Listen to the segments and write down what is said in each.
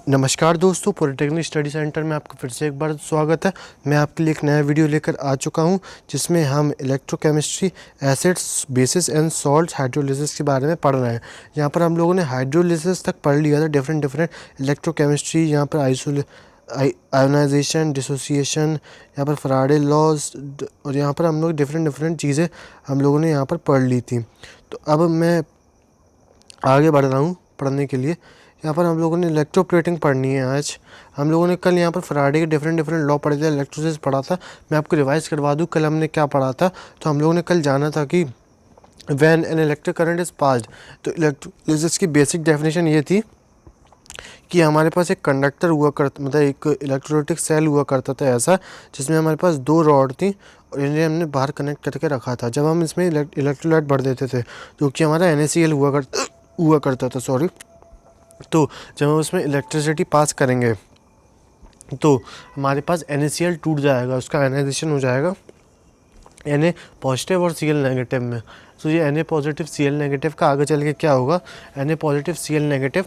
नमस्कार दोस्तों, polytechnic study centre में आपका फिर से एक बार स्वागत है। मैं आपके लिए एक नया वीडियो लेकर आ चुका हूं, जिसमें हम electrochemistry, acids, basis and salts, hydrolysis के बारे में पढ़ रहे हैं। यहाँ पर हम लोगों ने हाइड्रोलिसिस तक पढ़ लिया था, डिफरेंट इलेक्ट्रोकेमिस्ट्री, यहाँ पर आयोनाइजेशन, डिसोसिएशन, यहाँ पर फराडे लॉज, और यहाँ पर हम लोग डिफरेंट चीज़ें हम लोगों ने यहाँ पर पढ़ ली थी। तो अब मैं आगे बढ़ रहा हूँ पढ़ने के लिए। यहाँ पर हम लोगों ने इलेक्ट्रोप्लेटिंग पढ़नी है आज। हम लोगों ने कल यहाँ पर फराडे के डिफरेंट लॉ पढ़े थे, इलेक्ट्रोलिसिस पढ़ा था। मैं आपको रिवाइज करवा दूँ कल हमने क्या पढ़ा था। तो हम लोगों ने कल जाना था कि when an electric current is passed, तो इलेक्ट्रोलिसिस की बेसिक डेफिनेशन ये थी कि हमारे पास एक कंडक्टर हुआ करता, मतलब एक इलेक्ट्रोलाइटिक सेल हुआ करता था ऐसा, जिसमें हमारे पास दो रॉड थी और इन्हें हमने बाहर कनेक्ट करके रखा था। जब हम इसमें इलेक्ट्रोलाइट भर देते थे, जो कि हमारा NaCl हुआ करता था, सॉरी। तो जब हम उसमें इलेक्ट्रिसिटी पास करेंगे तो हमारे पास NaCl टूट जाएगा, उसका आयनाइजेशन हो जाएगा Na पॉजिटिव और Cl नेगेटिव में। तो ये Na पॉजिटिव Cl नेगेटिव का आगे चल के क्या होगा, Na positive Cl negative,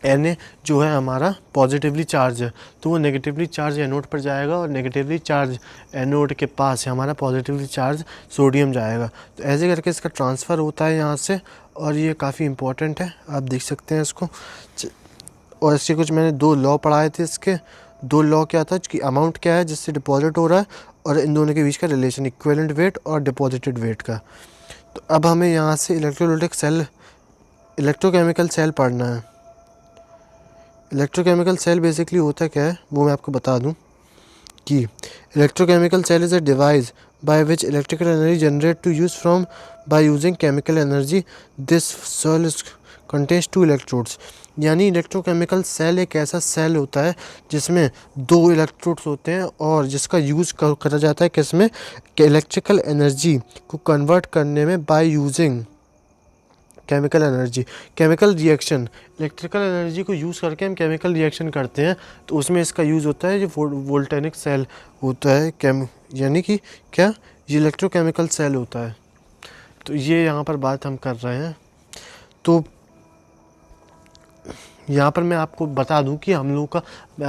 Na जो है हमारा पॉजिटिवली चार्ज है, तो वो नेगेटिवली चार्ज एनोड पर जाएगा और नेगेटिवली चार्ज एनोड के पास है हमारा पॉजिटिवली चार्ज सोडियम जाएगा। तो ऐसे करके इसका ट्रांसफ़र होता है यहाँ से, और ये काफ़ी इंपॉर्टेंट है, आप देख सकते हैं इसको। और इसके कुछ मैंने दो लॉ पढ़ाए थे। इसके दो लॉ क्या था कि अमाउंट क्या है जिससे डिपॉजिट हो रहा है, और इन दोनों के बीच का रिलेशन इक्विवेलेंट वेट और डिपॉजिटेड वेट का। तो अब हमें यहाँ से इलेक्ट्रोकेमिकल सेल पढ़ना है। इलेक्ट्रोकेमिकल सेल बेसिकली होता क्या है वो मैं आपको बता दूं कि electrochemical cell is a device by which electrical energy generate to use from by using chemical energy. This cell contains two electrodes. यानी इलेक्ट्रोकेमिकल सेल एक ऐसा सेल होता है जिसमें दो इलेक्ट्रोड्स होते हैं और जिसका यूज़ करा जाता है किसमें, कि इलेक्ट्रिकल एनर्जी को कन्वर्ट करने में bye using chemical energy. Chemical reaction, electrical energy को यूज़ करके हम केमिकल रिएक्शन करते हैं, तो उसमें इसका यूज़ होता है। जो वोल्टेनिक सेल होता है यानी कि क्या, ये इलेक्ट्रोकेमिकल सेल होता है। तो ये यहाँ पर बात हम कर रहे हैं। तो यहाँ पर मैं आपको बता दूं कि हम लोगों का,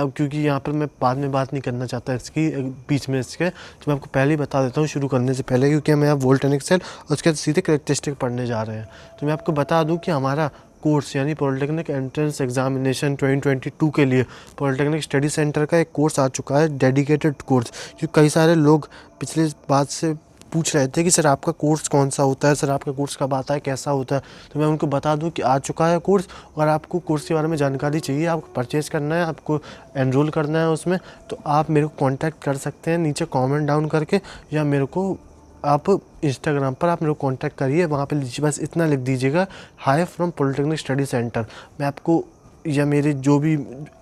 क्योंकि यहाँ पर मैं बाद में बात नहीं करना चाहता इसकी बीच में इसके, तो मैं आपको पहले ही बता देता हूँ शुरू करने से पहले, क्योंकि हम यहाँ वोल्टेनिक सेल और उसके सीधे करेक्टरिस्टिक पढ़ने जा रहे हैं। तो मैं आपको बता दूं कि हमारा कोर्स यानी पॉलिटेक्निक एंट्रेंस एग्जामिनेशन 2022 के लिए पॉलिटेक्निक स्टडी सेंटर का एक कोर्स आ चुका है, डेडिकेटेड कोर्स। क्योंकि कई सारे लोग पिछले बात से पूछ रहे थे कि सर आपका कोर्स कौन सा होता है, सर आपका कोर्स कब आता है, कैसा होता है। तो मैं उनको बता दूं कि आ चुका है कोर्स, और आपको कोर्स के बारे में जानकारी चाहिए, आपको परचेज़ करना है, आपको एनरोल करना है उसमें, तो आप मेरे को कांटेक्ट कर सकते हैं नीचे कमेंट डाउन करके, या मेरे को आप इंस्टाग्राम पर आप मेरे को कांटेक्ट करिए। वहाँ पे बस इतना लिख दीजिएगा, हाय फ्रॉम पॉलिटेक्निक स्टडी सेंटर। मैं आपको, या मेरे जो भी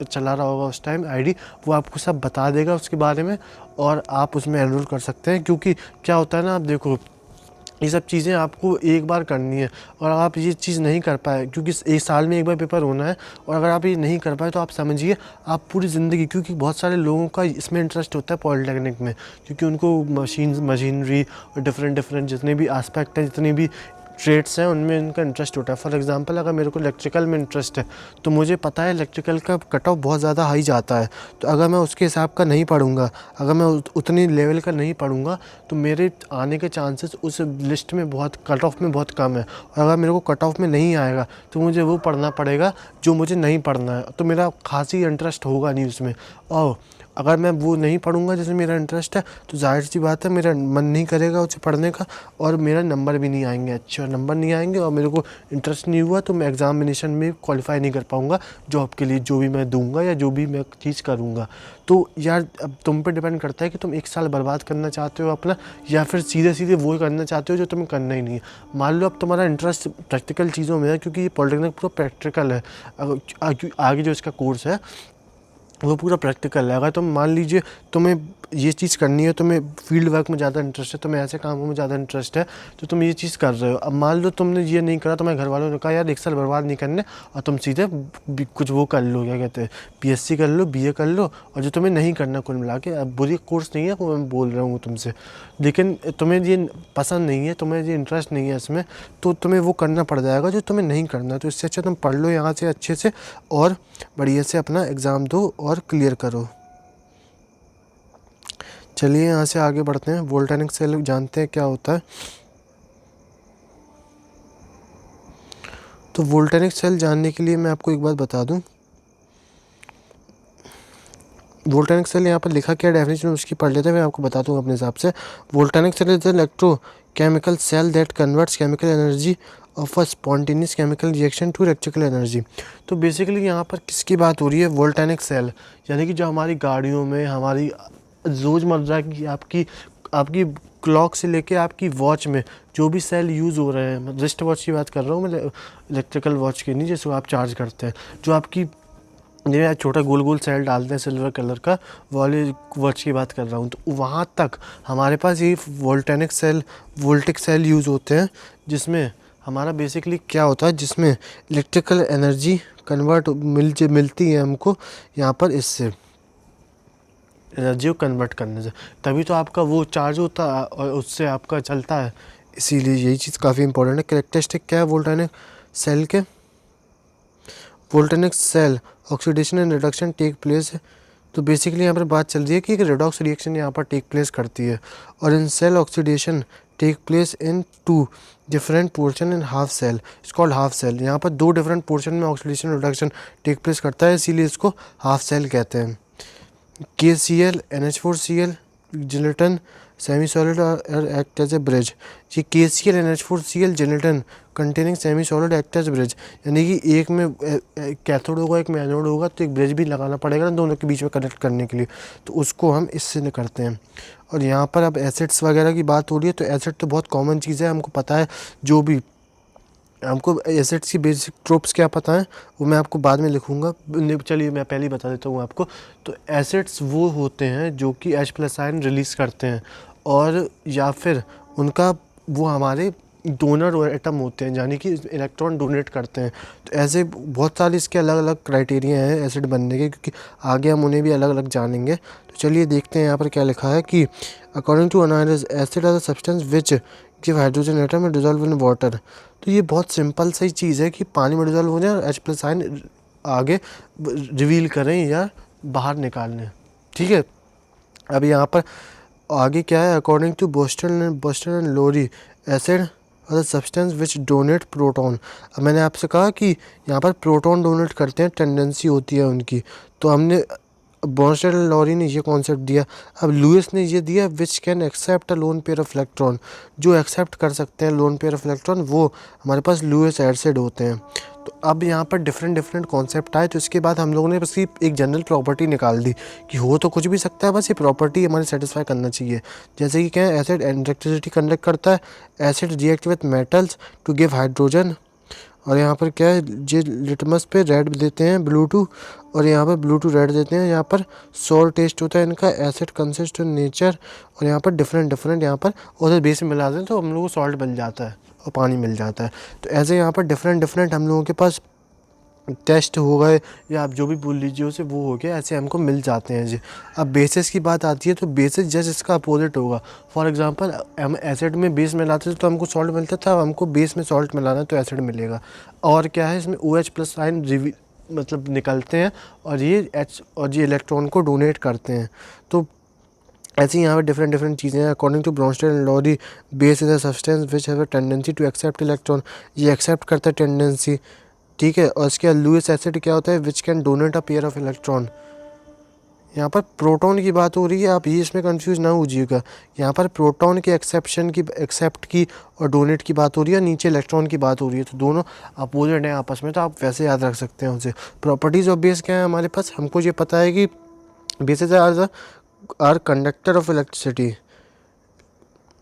चला रहा होगा उस टाइम आईडी, वो आपको सब बता देगा उसके बारे में, और आप उसमें एनरोल कर सकते हैं। क्योंकि क्या होता है ना, आप देखो, ये सब चीज़ें आपको एक बार करनी है, और आप ये चीज़ नहीं कर पाए, क्योंकि एक साल में एक बार पेपर होना है, और अगर आप ये नहीं कर पाए तो आप समझिए आप पूरी ज़िंदगी, क्योंकि बहुत सारे लोगों का इसमें इंटरेस्ट होता है पॉलिटेक्निक में, क्योंकि उनको मशीनरी और डिफरेंट जितने भी एस्पेक्ट हैं, जितने भी ट्रेड्स हैं, उनमें उनका इंटरेस्ट होता है। फॉर एग्जांपल, अगर मेरे को इलेक्ट्रिकल में इंटरेस्ट है, तो मुझे पता है इलेक्ट्रिकल का कट ऑफ बहुत ज़्यादा हाई जाता है। तो अगर मैं उसके हिसाब का नहीं पढ़ूंगा, अगर मैं उतनी लेवल का नहीं पढ़ूंगा, तो मेरे आने के चांसेस उस लिस्ट में बहुत, कट ऑफ में बहुत कम है। और अगर मेरे को कट ऑफ में नहीं आएगा, तो मुझे वो पढ़ना पड़ेगा जो मुझे नहीं पढ़ना है, तो मेरा खासी इंटरेस्ट होगा नहीं उसमें। और अगर मैं वो नहीं पढ़ूंगा जिसमें मेरा इंटरेस्ट है, तो जाहिर सी बात है मेरा मन नहीं करेगा उसे पढ़ने का, और मेरा नंबर भी नहीं आएंगे, अच्छे नंबर नहीं आएंगे, और मेरे को इंटरेस्ट नहीं हुआ तो मैं एग्जामिनेशन में क्वालिफाई नहीं कर पाऊंगा जॉब के लिए, जो भी मैं दूंगा या जो भी मैं चीज़ करूंगा। तो यार, अब तुम पे डिपेंड करता है कि तुम एक साल बर्बाद करना चाहते हो अपना, या फिर सीधे वो करना चाहते हो जो तुम्हें करना ही नहीं है। मान लो अब तुम्हारा इंटरेस्ट प्रैक्टिकल चीज़ों में है, क्योंकि ये पॉलिटेक्निक पूरा प्रैक्टिकल है। आगे जो इसका कोर्स है वो पूरा प्रैक्टिकल है। अगर तुम मान लीजिए तुम्हें ये चीज़ करनी है, तुम्हें फील्ड वर्क में ज़्यादा इंटरेस्ट है, तुम्हें ऐसे कामों में ज़्यादा इंटरेस्ट है, तो तुम ये चीज़ कर रहे हो। अब मान लो तुमने ये नहीं करा, तुम्हारे घर वालों ने कहा यार 1 साल बर्बाद नहीं करने, और तुम सीधे कुछ वो कर लो, क्या कहते हैं, पीएससी कर लो, बीए कर लो, और जो तुम्हें नहीं करना कुल मिला के। अब बुरी कोर्स नहीं है वो मैं बोल रहा हूँ तुमसे, लेकिन तुम्हें ये पसंद नहीं है, तुम्हें ये इंटरेस्ट नहीं है इसमें, तो तुम्हें वो करना पड़ जाएगा जो तुम्हें नहीं करना। तो इससे अच्छा तुम पढ़ लो यहाँ से अच्छे से, और बढ़िया से अपना एग्ज़ाम दो और क्लियर करो। चलिए यहाँ से आगे बढ़ते हैं। वोल्टेनिक सेल जानते हैं क्या होता है। तो वोल्टेनिक सेल जानने के लिए मैं आपको एक बात बता दूं। वोल्टेनिक सेल यहाँ पर लिखा क्या डेफिनेशन उसकी पढ़ लेते हैं, मैं आपको बताता हूँ अपने हिसाब से। Voltaic cell is electrochemical cell that converts chemical energy of a spontaneous chemical reaction to electrical energy. तो बेसिकली यहाँ पर किसकी बात हो रही है, वोल्टेनिक सेल, यानी कि जो हमारी गाड़ियों में, हमारी रोज़मर्रा की आपकी आपकी क्लॉक से लेके आपकी वॉच में जो भी सेल यूज़ हो रहे हैं, रिस्ट वॉच की बात कर रहा हूँ मैं, इलेक्ट्रिकल वॉच की नहीं, जिसको आप चार्ज करते हैं, जो आपकी ये छोटा गोल गोल सेल डालते हैं सिल्वर कलर का, वाले वॉच की बात कर रहा हूँ। तो वहाँ तक हमारे पास ये वोल्टेनिक सेल, वोल्टिक सेल यूज़ होते हैं, जिसमें हमारा बेसिकली क्या होता है, जिसमें इलेक्ट्रिकल एनर्जी कन्वर्ट मिलती है हमको यहाँ पर, इससे एनर्जी को कन्वर्ट करने से, तभी तो आपका वो चार्ज होता है और उससे आपका चलता है। इसीलिए यही चीज़ काफ़ी इंपॉर्टेंट है। कैरेक्टरिस्टिक क्या है वोल्टेनिक सेल के, voltaic cell oxidation and reduction take place है। तो बेसिकली यहाँ पर बात चल रही है कि एक रेडॉक्स रिएक्शन यहाँ पर टेक प्लेस करती है, और in cell oxidation take place in 2 different portion in half cell, it's called half cell. यहाँ पर 2 डिफरेंट पोर्शन में ऑक्सीडेशन रिडक्शन टेक प्लेस करता है, इसीलिए इसको हाफ सेल कहते हैं। KCl NH4Cl gelatin semi solid और एक्ट एज ए ब्रिज। ये KCl NH4Cl gelatin containing semi solid act as bridge, यानी कि एक में कैथोड होगा, एक में एनोड होगा, तो एक ब्रिज भी लगाना पड़ेगा ना दोनों के बीच में कनेक्ट करने के लिए, तो उसको हम इससे करते हैं। और यहाँ पर अब एसिड्स वगैरह की बात हो रही है, तो एसिड तो बहुत कॉमन चीज़ है, हमको पता है। जो भी हमको एसिड्स की बेसिक ट्रोप्स क्या पता है वो मैं आपको बाद में लिखूंगा, चलिए मैं पहले ही बता देता हूँ आपको। तो एसिड्स वो होते हैं जो कि H+ आयन रिलीज़ करते हैं, और या फिर उनका वो हमारे डोनर और एटम होते हैं, यानी कि इलेक्ट्रॉन डोनेट करते हैं। तो ऐसे बहुत सारे इसके अलग अलग क्राइटेरिया हैं एसिड बनने के, क्योंकि आगे हम उन्हें भी अलग अलग जानेंगे। तो चलिए देखते हैं यहाँ पर क्या लिखा है कि according to analysis acid are the substance which give hydrogen atom and dissolve in water. तो ये बहुत सिंपल सी चीज़ है कि पानी में डिजॉल्व हो जाए और H+ आयन आगे रिवील करें या बाहर निकालने, ठीक है। अब यहाँ पर आगे क्या है, according to Boston and Lowry acid और सब्सटेंस विच डोनेट प्रोटॉन। अब मैंने आपसे कहा कि यहाँ पर प्रोटॉन डोनेट करते हैं, टेंडेंसी होती है उनकी, तो हमने बोस्टन एंड लोरी ने ये कॉन्सेप्ट दिया। अब लुइस ने ये दिया which can accept a lone pair of electron, जो एक्सेप्ट कर सकते हैं लोन पेयर ऑफ इलेक्ट्रॉन, वो हमारे पास लुइस एसिड होते हैं। तो अब यहाँ पर डिफरेंट कॉन्सेप्ट आए, तो इसके बाद हम लोगों ने बस एक जनरल प्रॉपर्टी निकाल दी कि हो तो कुछ भी सकता है, बस ये प्रॉपर्टी हमारी सेटिस्फाई करना चाहिए। जैसे कि क्या है, एसिड इलेक्ट्रिसिटी कंडक्ट करता है, acid react with metals to give hydrogen, और यहाँ पर क्या है, ये लिटमस पे रेड देते हैं ब्लू टू, और यहाँ पर ब्लू टू रेड देते हैं। यहाँ पर सॉल्ट टेस्ट होता है इनका, एसिड कंसिस्ट इन नेचर, और यहाँ पर डिफरेंट यहाँ पर उधर बेस में मिला दें तो हम लोग को सॉल्ट मिल जाता है और पानी मिल जाता है। तो ऐसे यहाँ पर डिफरेंट हम लोगों के पास टेस्ट हो गए, या आप जो भी बोल लीजिए उसे, वो हो गया, ऐसे हमको मिल जाते हैं जी। अब बेसिस की बात आती है, तो बेसिस जस्ट इसका अपोजिट होगा। फॉर एग्जांपल हम एसिड में बेस मिलाते थे तो हमको सॉल्ट मिलता था, हमको बेस में सॉल्ट मिलाना है तो एसिड मिलेगा। और क्या है, इसमें OH+ आयन मतलब निकलते हैं, और ये इलेक्ट्रॉन को डोनेट करते हैं। तो ऐसे ही यहाँ पर डिफरेंट चीज़ें हैं। According to Bronsted and Lowry base is a substance which have a tendency to accept electron, ये एक्सेप्ट करता है टेंडेंसी, ठीक है। और इसके लुइस एसिड क्या होता है, which can donate a pair of electron. यहाँ पर प्रोटॉन की बात हो रही है, आप ये इसमें कंफ्यूज ना होजिएगा। यहाँ पर प्रोटॉन के एक्सेप्ट की और डोनेट की बात हो रही है, नीचे इलेक्ट्रॉन की बात हो रही है, तो दोनों अपोजिट हैं आपस में, तो आप वैसे याद रख सकते हैं उनसे। प्रॉपर्टीज़ ऑफ बेस क्या है हमारे पास, हमको ये पता है कि bases are conductor of electricity,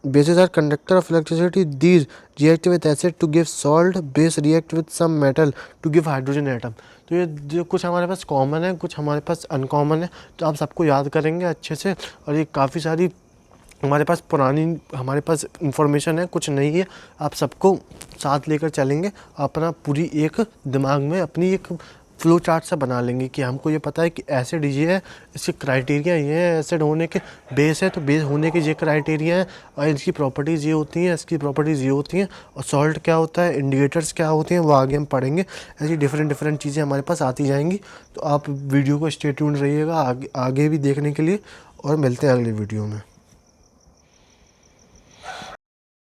bases are conductor of electricity. These react with acid to give salt. Base react with some metal to give hydrogen atom. तो ये जो कुछ हमारे पास कॉमन है, कुछ हमारे पास अनकॉमन है, तो आप सबको याद करेंगे अच्छे से। और ये काफ़ी सारी हमारे पास पुरानी हमारे पास इंफॉर्मेशन है, कुछ नहीं है, आप सबको साथ लेकर चलेंगे। अपना पूरी एक दिमाग में अपनी एक फ्लो चार्ट सा बना लेंगे कि हमको ये पता है कि एसिड ये है, इसके क्राइटेरिया ये है, एसिड होने के बेस है तो बेस होने के ये क्राइटेरिया है, और इसकी प्रॉपर्टीज़ ये होती हैं, इसकी प्रॉपर्टीज़ ये होती हैं, और सॉल्ट क्या होता है, इंडिकेटर्स क्या होते हैं, वो आगे हम पढ़ेंगे। ऐसी डिफरेंट चीज़ें हमारे पास आती जाएंगी। तो आप वीडियो को स्टे ट्यून्ड रहिएगा आगे भी देखने के लिए, और मिलते हैं अगले वीडियो में।